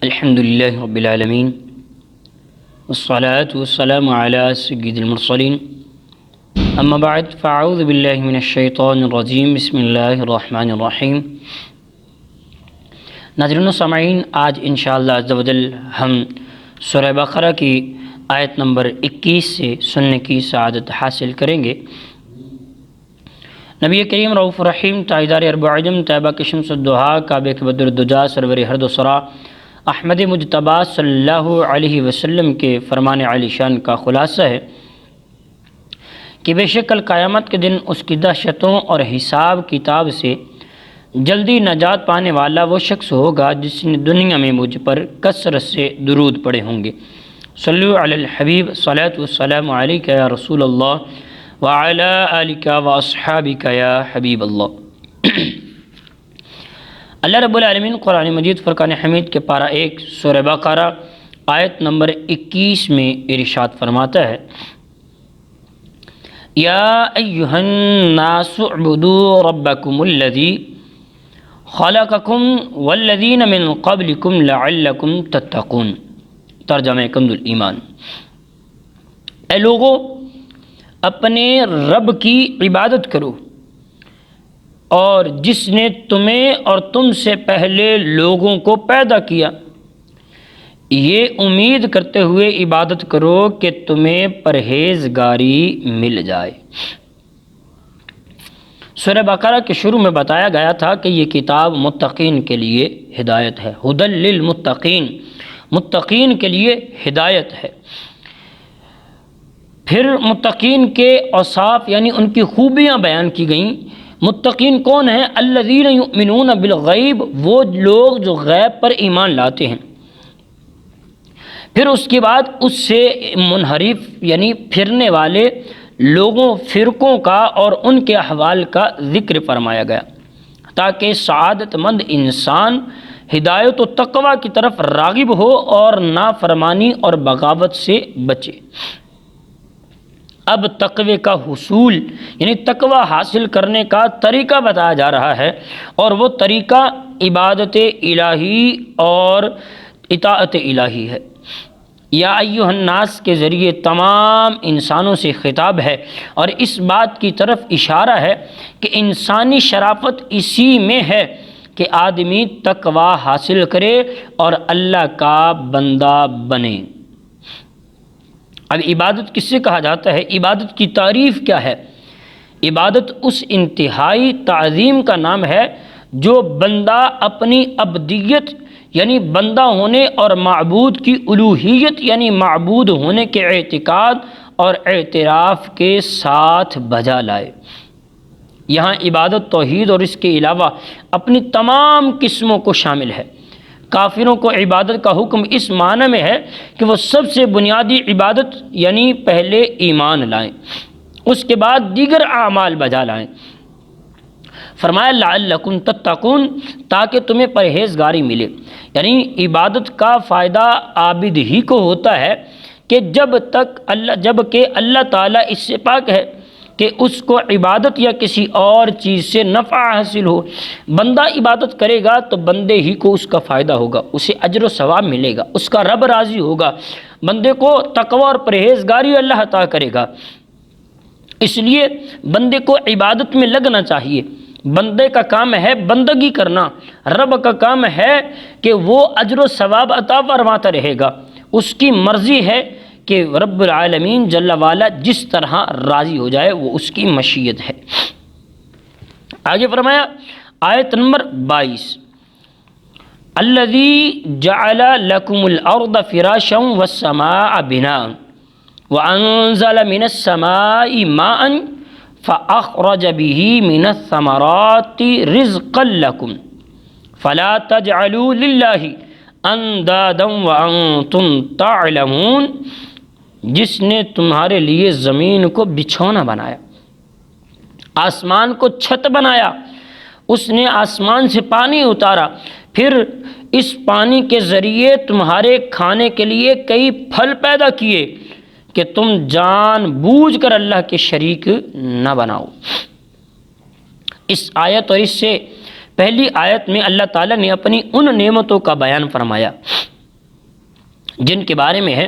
الحمد لله رب العالمين والصلاة والسلام على سيد المرسلين اما بعد فاعوذ باللہ من الشیطان الرجیم بسم اللہ الرحمن الرحیم۔ ناظرین و سامعین، آج انشاءاللہ عز و جل ہم سورہ بقرہ کی آیت نمبر 21 سے سننے کی سعادت حاصل کریں گے۔ نبی کریم رؤوف رحیم تاجدار ارب و عجم طیبہ کے شمس الدحا کعبہ کے بدر الدجا سرور ہرد و سرا احمد مجتبی صلی اللہ علیہ وسلم کے فرمان عالی شان کا خلاصہ ہے کہ بے شک کل قیامت کے دن اس کی دہشتوں اور حساب کتاب سے جلدی نجات پانے والا وہ شخص ہوگا جس نے دنیا میں مجھ پر کثرت سے درود پڑھے ہوں گے۔ صلو علی الحبیب صلاۃ والسلام علیک یا رسول اللہ وعلی آلک واصحابک یا حبیب اللہ۔ اللہ رب العالمین قرآن مجید فرقان حمید کے پارہ 1 سورہ بقرہ آیت نمبر 21 میں ارشاد فرماتا ہے: یا ایہا الناس اعبدوا ربکم الذی خلقکم والذین من قبلکم لعلکم تتقون۔ ترجمہ کنز الایمان: اے لوگو، اپنے رب کی عبادت کرو اور جس نے تمہیں اور تم سے پہلے لوگوں کو پیدا کیا، یہ امید کرتے ہوئے عبادت کرو کہ تمہیں پرہیزگاری مل جائے۔ سورہ بقرہ کے شروع میں بتایا گیا تھا کہ یہ کتاب متقین کے لیے ہدایت ہے، ھدی للمتقین، متقین کے لیے ہدایت ہے۔ پھر متقین کے اوصاف یعنی ان کی خوبیاں بیان کی گئیں۔ متقین کون ہیں؟ الذین یؤمنون بالغیب، وہ لوگ جو غیب پر ایمان لاتے ہیں۔ پھر اس کے بعد اس سے منحرف یعنی پھرنے والے لوگوں، فرقوں کا اور ان کے احوال کا ذکر فرمایا گیا تاکہ سعادت مند انسان ہدایت و تقوی کی طرف راغب ہو اور نافرمانی اور بغاوت سے بچے۔ اب تقوی کا حصول یعنی تقوی حاصل کرنے کا طریقہ بتایا جا رہا ہے، اور وہ طریقہ عبادت الہی اور اطاعت الہی ہے۔ یا ایھا الناس کے ذریعے تمام انسانوں سے خطاب ہے اور اس بات کی طرف اشارہ ہے کہ انسانی شرافت اسی میں ہے کہ آدمی تقوی حاصل کرے اور اللہ کا بندہ بنے۔ اب عبادت کس سے کہا جاتا ہے؟ عبادت کی تعریف کیا ہے؟ عبادت اس انتہائی تعظیم کا نام ہے جو بندہ اپنی عبدیت یعنی بندہ ہونے اور معبود کی الوہیت یعنی معبود ہونے کے اعتقاد اور اعتراف کے ساتھ بجا لائے۔ یہاں عبادت توحید اور اس کے علاوہ اپنی تمام قسموں کو شامل ہے۔ کافروں کو عبادت کا حکم اس معنی میں ہے کہ وہ سب سے بنیادی عبادت یعنی پہلے ایمان لائیں، اس کے بعد دیگر اعمال بجا لائیں۔ فرمایا لعلکم تتقون، تاکہ تمہیں پرہیزگاری ملے۔ یعنی عبادت کا فائدہ عابد ہی کو ہوتا ہے کہ جب کہ اللہ تعالیٰ اس سے پاک ہے کہ اس کو عبادت یا کسی اور چیز سے نفع حاصل ہو۔ بندہ عبادت کرے گا تو بندے ہی کو اس کا فائدہ ہوگا، اسے اجر و ثواب ملے گا، اس کا رب راضی ہوگا، بندے کو تقوی اور پرہیزگاری اللہ عطا کرے گا۔ اس لیے بندے کو عبادت میں لگنا چاہیے۔ بندے کا کام ہے بندگی کرنا، رب کا کام ہے کہ وہ اجر و ثواب عطا فرماتا رہے گا۔ اس کی مرضی ہے کہ رب العالمین جل وعلا جس طرح راضی ہو جائے، وہ اس کی مشیت ہے۔ آگے فرمایا آیت نمبر 22: الذی جعل لکم الارض فراشا والسماء بناء وانزل من السماء ماء فاخرج به من الثمرات رزقا لکم فلا تجعلوا للہ اندادا وانتم تعلمون۔ جس نے تمہارے لیے زمین کو بچھونا بنایا، آسمان کو چھت بنایا، اس نے آسمان سے پانی اتارا، پھر اس پانی کے ذریعے تمہارے کھانے کے لیے کئی پھل پیدا کیے کہ تم جان بوجھ کر اللہ کے شریک نہ بناؤ۔ اس آیت اور اس سے پہلی آیت میں اللہ تعالیٰ نے اپنی ان نعمتوں کا بیان فرمایا جن کے بارے میں ہے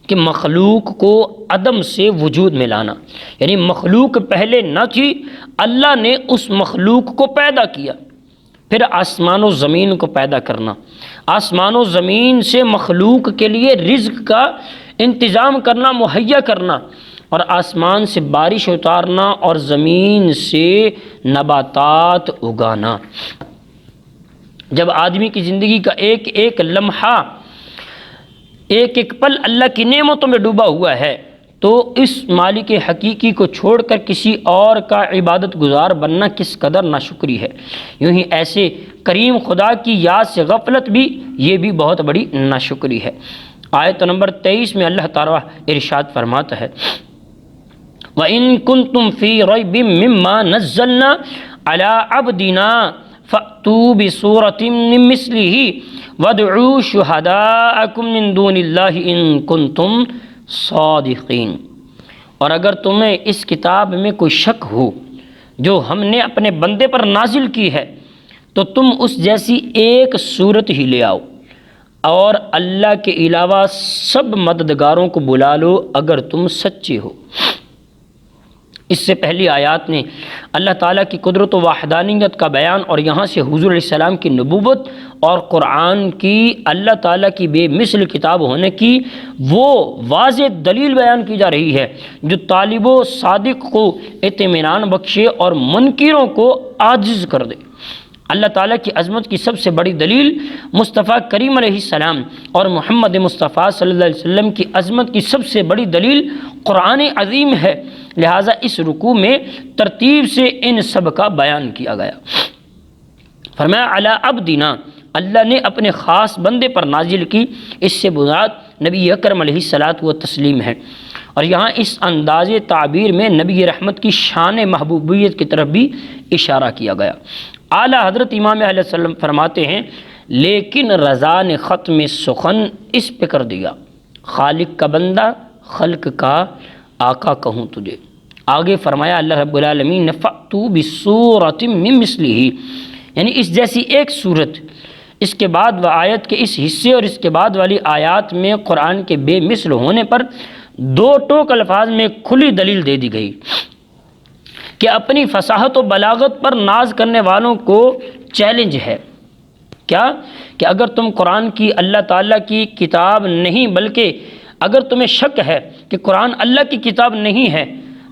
کہ مخلوق کو عدم سے وجود میں لانا، یعنی مخلوق پہلے نہ تھی، اللہ نے اس مخلوق کو پیدا کیا، پھر آسمان و زمین کو پیدا کرنا، آسمان و زمین سے مخلوق کے لیے رزق کا انتظام کرنا، مہیا کرنا، اور آسمان سے بارش اتارنا اور زمین سے نباتات اگانا۔ جب آدمی کی زندگی کا ایک ایک لمحہ، ایک ایک پل اللہ کی نعمتوں میں ڈوبا ہوا ہے، تو اس مالک حقیقی کو چھوڑ کر کسی اور کا عبادت گزار بننا کس قدر ناشکری ہے۔ یوں ہی ایسے کریم خدا کی یاد سے غفلت بھی، یہ بھی بہت بڑی ناشکری ہے۔ آیت نمبر 23 میں اللہ تعالیٰ ارشاد فرماتا ہے وَإِن كُنتُمْ فِي رَيْبٍ مِّمَّا نَزَّلْنَا عَلَىٰ عَبْدِنَا فَأْتُوا بِسُورَةٍ مِّن مِّثْلِهِ وَادْعُوا شُهَدَاءَكُم مِّن دُونِ اللَّهِ إِن كُنتُمْ صادقین۔ اور اگر تمہیں اس کتاب میں کوئی شک ہو جو ہم نے اپنے بندے پر نازل کی ہے، تو تم اس جیسی ایک صورت ہی لے آؤ، اور اللہ کے علاوہ سب مددگاروں کو بلا لو اگر تم سچے ہو۔ اس سے پہلی آیات نے اللہ تعالیٰ کی قدرت و وحدانیت کا بیان، اور یہاں سے حضور علیہ السلام کی نبوت اور قرآن کی اللہ تعالیٰ کی بے مثل کتاب ہونے کی وہ واضح دلیل بیان کی جا رہی ہے جو طالب و صادق کو اطمینان بخشے اور منکروں کو عاجز کر دے۔ اللہ تعالیٰ کی عظمت کی سب سے بڑی دلیل مصطفیٰ کریم علیہ السلام اور محمد مصطفیٰ صلی اللہ علیہ وسلم کی عظمت کی سب سے بڑی دلیل قرآن عظیم ہے، لہٰذا اس رکوع میں ترتیب سے ان سب کا بیان کیا گیا۔ فرمایا علی عبدنا، اللہ نے اپنے خاص بندے پر نازل کی، اس سے مراد نبی اکرم علیہ الصلاۃ والتسلیم ہے، اور یہاں اس انداز تعبیر میں نبی رحمت کی شان محبوبیت کی طرف بھی اشارہ کیا گیا۔ اعلیٰ حضرت امام علیہ السلام فرماتے ہیں لیکن رضا نے ختم سخن اس پہ کر دیا، خالق کا بندہ خلق کا آقا کہوں تجھے۔ آگے فرمایا اللہ رب العالمین فَأْتُوا بِسُورَةٍ مِّن مِّثْلِهِ، یعنی اس جیسی ایک صورت۔ اس کے بعد وہ آیت کے اس حصے اور اس کے بعد والی آیات میں قرآن کے بے مثل ہونے پر دو ٹوک الفاظ میں کھلی دلیل دے دی گئی کہ اپنی فصاحت و بلاغت پر ناز کرنے والوں کو چیلنج ہے۔ کیا؟ کہ اگر تم قرآن کی اللہ تعالیٰ کی کتاب نہیں، بلکہ اگر تمہیں شک ہے کہ قرآن اللہ کی کتاب نہیں ہے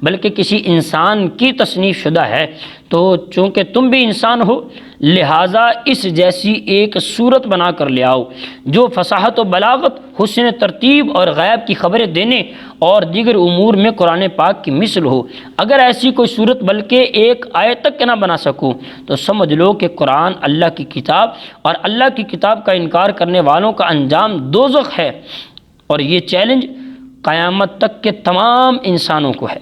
بلکہ کسی انسان کی تصنیف شدہ ہے، تو چونکہ تم بھی انسان ہو لہٰذا اس جیسی ایک صورت بنا کر لے آؤ جو فصاحت و بلاغت، حسن ترتیب اور غیب کی خبریں دینے اور دیگر امور میں قرآن پاک کی مثل ہو۔ اگر ایسی کوئی صورت بلکہ ایک آیت تک نہ بنا سکوں تو سمجھ لو کہ قرآن اللہ کی کتاب، اور اللہ کی کتاب کا انکار کرنے والوں کا انجام دوزخ ہے، اور یہ چیلنج قیامت تک کے تمام انسانوں کو ہے۔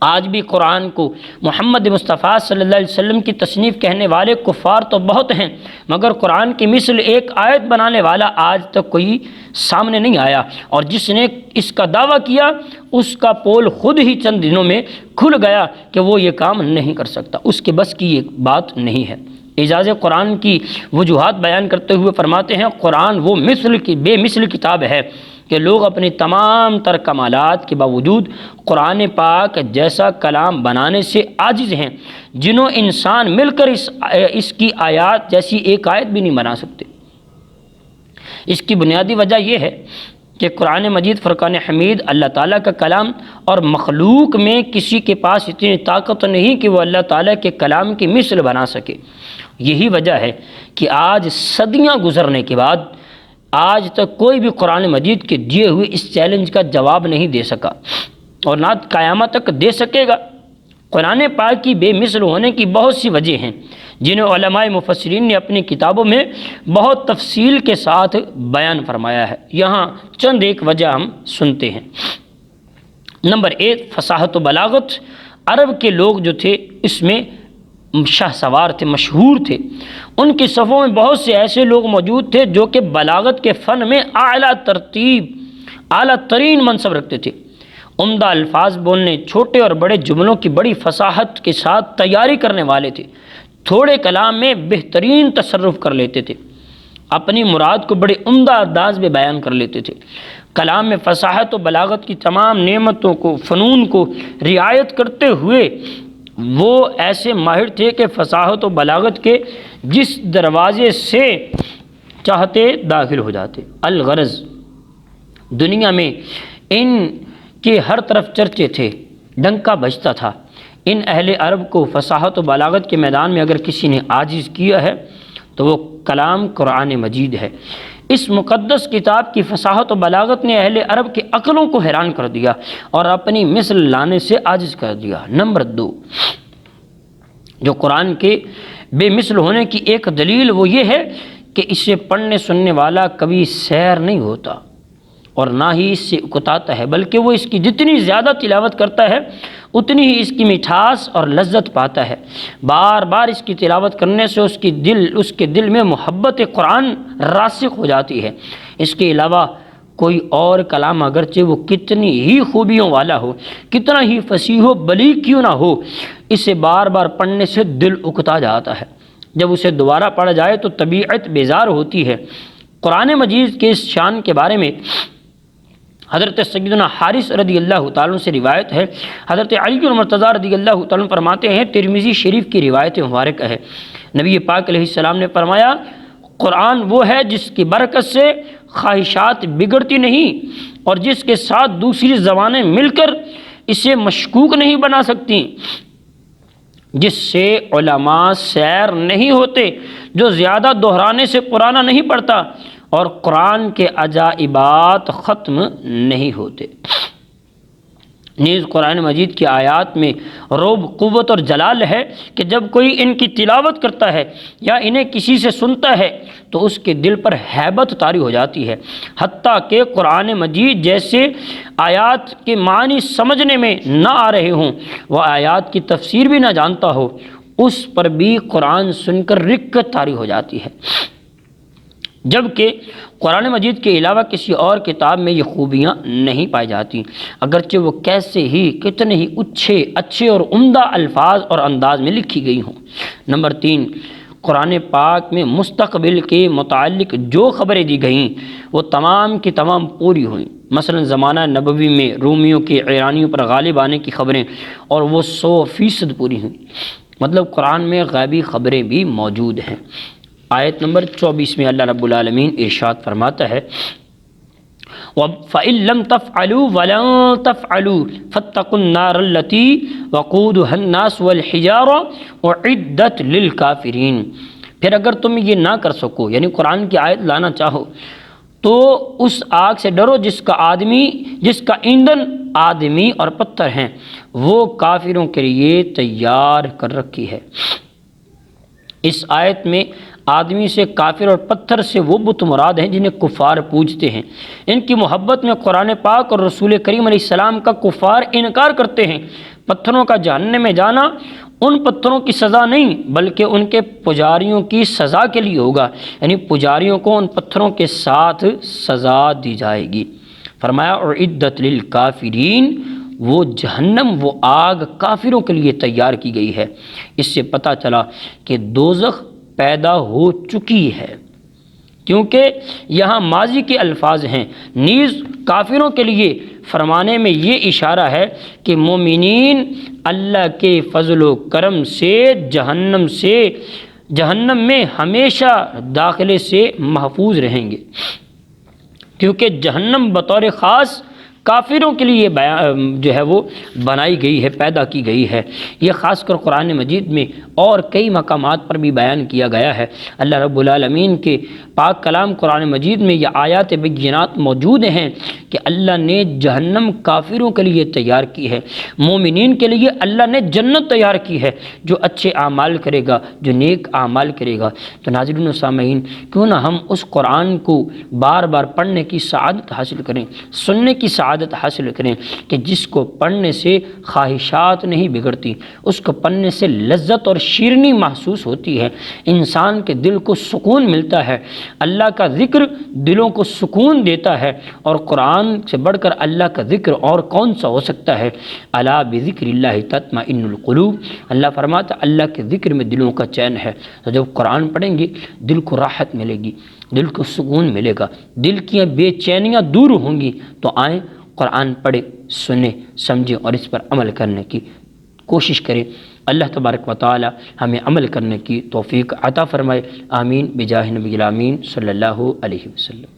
آج بھی قرآن کو محمد مصطفیٰ صلی اللہ علیہ وسلم کی تصنیف کہنے والے کفار تو بہت ہیں، مگر قرآن کی مثل ایک آیت بنانے والا آج تک کوئی سامنے نہیں آیا، اور جس نے اس کا دعویٰ کیا اس کا پول خود ہی چند دنوں میں کھل گیا کہ وہ یہ کام نہیں کر سکتا، اس کے بس کی یہ بات نہیں ہے۔ اعجاز قرآن کی وجوہات بیان کرتے ہوئے فرماتے ہیں قرآن وہ بے مثل کتاب ہے کہ لوگ اپنی تمام تر کمالات کے باوجود قرآن پاک جیسا کلام بنانے سے عاجز ہیں، جنوں انسان مل کر اس کی آیات جیسی ایک آیت بھی نہیں بنا سکتے۔ اس کی بنیادی وجہ یہ ہے کہ قرآن مجید فرقان حمید اللہ تعالیٰ کا کلام، اور مخلوق میں کسی کے پاس اتنی طاقت نہیں کہ وہ اللہ تعالیٰ کے کلام کی مثل بنا سکے۔ یہی وجہ ہے کہ آج صدیاں گزرنے کے بعد آج تک کوئی بھی قرآن مجید کے دیے ہوئے اس چیلنج کا جواب نہیں دے سکا، اور نہ قیامت تک دے سکے گا۔ قرآن پاک کی بے مثل ہونے کی بہت سی وجہ ہیں جنہیں علماء مفسرین نے اپنی کتابوں میں بہت تفصیل کے ساتھ بیان فرمایا ہے۔ یہاں چند ایک وجہ ہم سنتے ہیں۔ نمبر 1، فصاحت و بلاغت۔ عرب کے لوگ جو تھے اس میں شاہ سوار تھے، مشہور تھے، ان کی صفوں میں بہت سے ایسے لوگ موجود تھے جو کہ بلاغت کے فن میں اعلیٰ ترین منصب رکھتے تھے، عمدہ الفاظ بولنے، چھوٹے اور بڑے جملوں کی بڑی فصاحت کے ساتھ تیاری کرنے والے تھے، تھوڑے کلام میں بہترین تصرف کر لیتے تھے۔ اپنی مراد کو بڑے عمدہ انداز میں بیان کر لیتے تھے۔ کلام میں فصاحت و بلاغت کی تمام نعمتوں کو، فنون کو رعایت کرتے ہوئے وہ ایسے ماہر تھے کہ فصاحت و بلاغت کے جس دروازے سے چاہتے داخل ہو جاتے۔ الغرض دنیا میں ان کے ہر طرف چرچے تھے، ڈنکا بجتا تھا۔ ان اہل عرب کو فصاحت و بلاغت کے میدان میں اگر کسی نے عاجز کیا ہے تو وہ کلام قرآن مجید ہے۔ اس مقدس کتاب کی فصاحت و بلاغت نے اہل عرب کے عقلوں کو حیران کر دیا اور اپنی مثل لانے سے عاجز کر دیا۔ نمبر 2، جو قرآن کے بے مثل ہونے کی ایک دلیل وہ یہ ہے کہ اسے پڑھنے سننے والا کبھی سیر نہیں ہوتا اور نہ ہی اس سے اکتاتا ہے، بلکہ وہ اس کی جتنی زیادہ تلاوت کرتا ہے اتنی ہی اس کی مٹھاس اور لذت پاتا ہے۔ بار بار اس کی تلاوت کرنے سے اس کے دل میں محبت قرآن راسخ ہو جاتی ہے۔ اس کے علاوہ کوئی اور کلام اگرچہ وہ کتنی ہی خوبیوں والا ہو، کتنا ہی فصیح و بلیغ کیوں نہ ہو، اسے بار بار پڑھنے سے دل اکتا جاتا ہے۔ جب اسے دوبارہ پڑھا جائے تو طبیعت بیزار ہوتی ہے۔ قرآن مجید کے اس شان کے بارے میں حضرت سیدنا حارث رضی اللہ تعالیٰ عنہ سے روایت ہے۔ حضرت علی المرتضیٰ رضی اللہ تعالیٰ عنہ فرماتے ہیں، ترمذی شریف کی روایت مبارک ہے، نبی پاک علیہ السلام نے فرمایا، قرآن وہ ہے جس کی برکت سے خواہشات بگڑتی نہیں اور جس کے ساتھ دوسری زبانیں مل کر اسے مشکوک نہیں بنا سکتی، جس سے علماء سیر نہیں ہوتے، جو زیادہ دہرانے سے پرانا نہیں پڑتا اور قرآن کے عجائبات ختم نہیں ہوتے۔ نیز قرآن مجید کی آیات میں رعب، قوت اور جلال ہے کہ جب کوئی ان کی تلاوت کرتا ہے یا انہیں کسی سے سنتا ہے تو اس کے دل پر ہیبت طاری ہو جاتی ہے، حتیٰ کہ قرآن مجید جیسے آیات کے معنی سمجھنے میں نہ آ رہے ہوں، وہ آیات کی تفسیر بھی نہ جانتا ہو، اس پر بھی قرآن سن کر رکت طاری ہو جاتی ہے۔ جبکہ قرآن مجید کے علاوہ کسی اور کتاب میں یہ خوبیاں نہیں پائی جاتی، اگرچہ وہ کیسے ہی کتنے ہی اچھے اور عمدہ الفاظ اور انداز میں لکھی گئی ہوں۔ نمبر 3، قرآن پاک میں مستقبل کے متعلق جو خبریں دی گئیں وہ تمام کی تمام پوری ہوئیں۔ مثلا زمانہ نبوی میں رومیوں کے ایرانیوں پر غالب آنے کی خبریں، اور وہ 100% پوری ہوئیں۔ مطلب قرآن میں غیبی خبریں بھی موجود ہیں۔ آیت نمبر 24 میں اللہ رب العالمین ارشاد فرماتا ہے، فَإِن لَّمْ تَفْعَلُوا وَلَن تَفْعَلُوا فَاتَّقُوا النَّارَ الَّتِي وَقُودُهَا النَّاسُ وَالْحِجَارَةُ أُعِدَّتْ لِلْكَافِرِينَ۔ پھر اگر تم یہ نہ کر سکو، یعنی قرآن کی آیت لانا چاہو، تو اس آگ سے ڈرو جس کا ایندھن آدمی اور پتھر ہیں، وہ کافروں کے لیے تیار کر رکھی ہے۔ اس آیت میں آدمی سے، کافر اور پتھر سے وہ بت مراد ہیں جنہیں کفار پوجتے ہیں۔ ان کی محبت میں قرآن پاک اور رسول کریم علیہ السلام کا کفار انکار کرتے ہیں۔ پتھروں کا جہنم میں جانا ان پتھروں کی سزا نہیں بلکہ ان کے پجاریوں کی سزا کے لیے ہوگا، یعنی پجاریوں کو ان پتھروں کے ساتھ سزا دی جائے گی۔ فرمایا اعدت للکافرین، وہ جہنم، وہ آگ کافروں کے لیے تیار کی گئی ہے۔ اس سے پتہ چلا کہ دوزخ پیدا ہو چکی ہے، کیونکہ یہاں ماضی کے الفاظ ہیں۔ نیز کافروں کے لیے فرمانے میں یہ اشارہ ہے کہ مومنین اللہ کے فضل و کرم سے جہنم میں ہمیشہ داخلے سے محفوظ رہیں گے، کیونکہ جہنم بطور خاص کافروں کے لیے جو ہے وہ بنائی گئی ہے، پیدا کی گئی ہے۔ یہ خاص کر قرآن مجید میں اور کئی مقامات پر بھی بیان کیا گیا ہے۔ اللہ رب العالمین کے پاک کلام قرآن مجید میں یہ آیات بینات موجود ہیں کہ اللہ نے جہنم کافروں کے لیے تیار کی ہے، مومنین کے لیے اللہ نے جنت تیار کی ہے، جو اچھے اعمال کرے گا، جو نیک اعمال کرے گا۔ تو ناظرین و سامعین، کیوں نہ ہم اس قرآن کو بار بار پڑھنے کی سعادت حاصل کریں، سننے کی سعادت حاصل کریں کہ جس کو پڑھنے سے خواہشات نہیں بگڑتی، اس کو پڑھنے سے لذت اور شیرینی محسوس ہوتی ہے، انسان کے دل کو سکون ملتا ہے۔ اللہ کا ذکر دلوں کو سکون دیتا ہے، اور قرآن سے بڑھ کر اللہ کا ذکر اور کون سا ہو سکتا ہے؟ الا بذکر اللہ تطمئن القلوب، اللہ فرماتا اللہ کے ذکر میں دلوں کا چین ہے۔ تو جب قرآن پڑھیں گے دل کو راحت ملے گی، دل کو سکون ملے گا، دل کی بے چینیاں دور ہوں گی۔ تو آئیں قرآن پڑھیں، سنیں، سمجھیں اور اس پر عمل کرنے کی کوشش کریں۔ اللہ تبارک و تعالی ہمیں عمل کرنے کی توفیق عطا فرمائے، آمین بجاہ نبی الامین صلی اللہ علیہ وسلم۔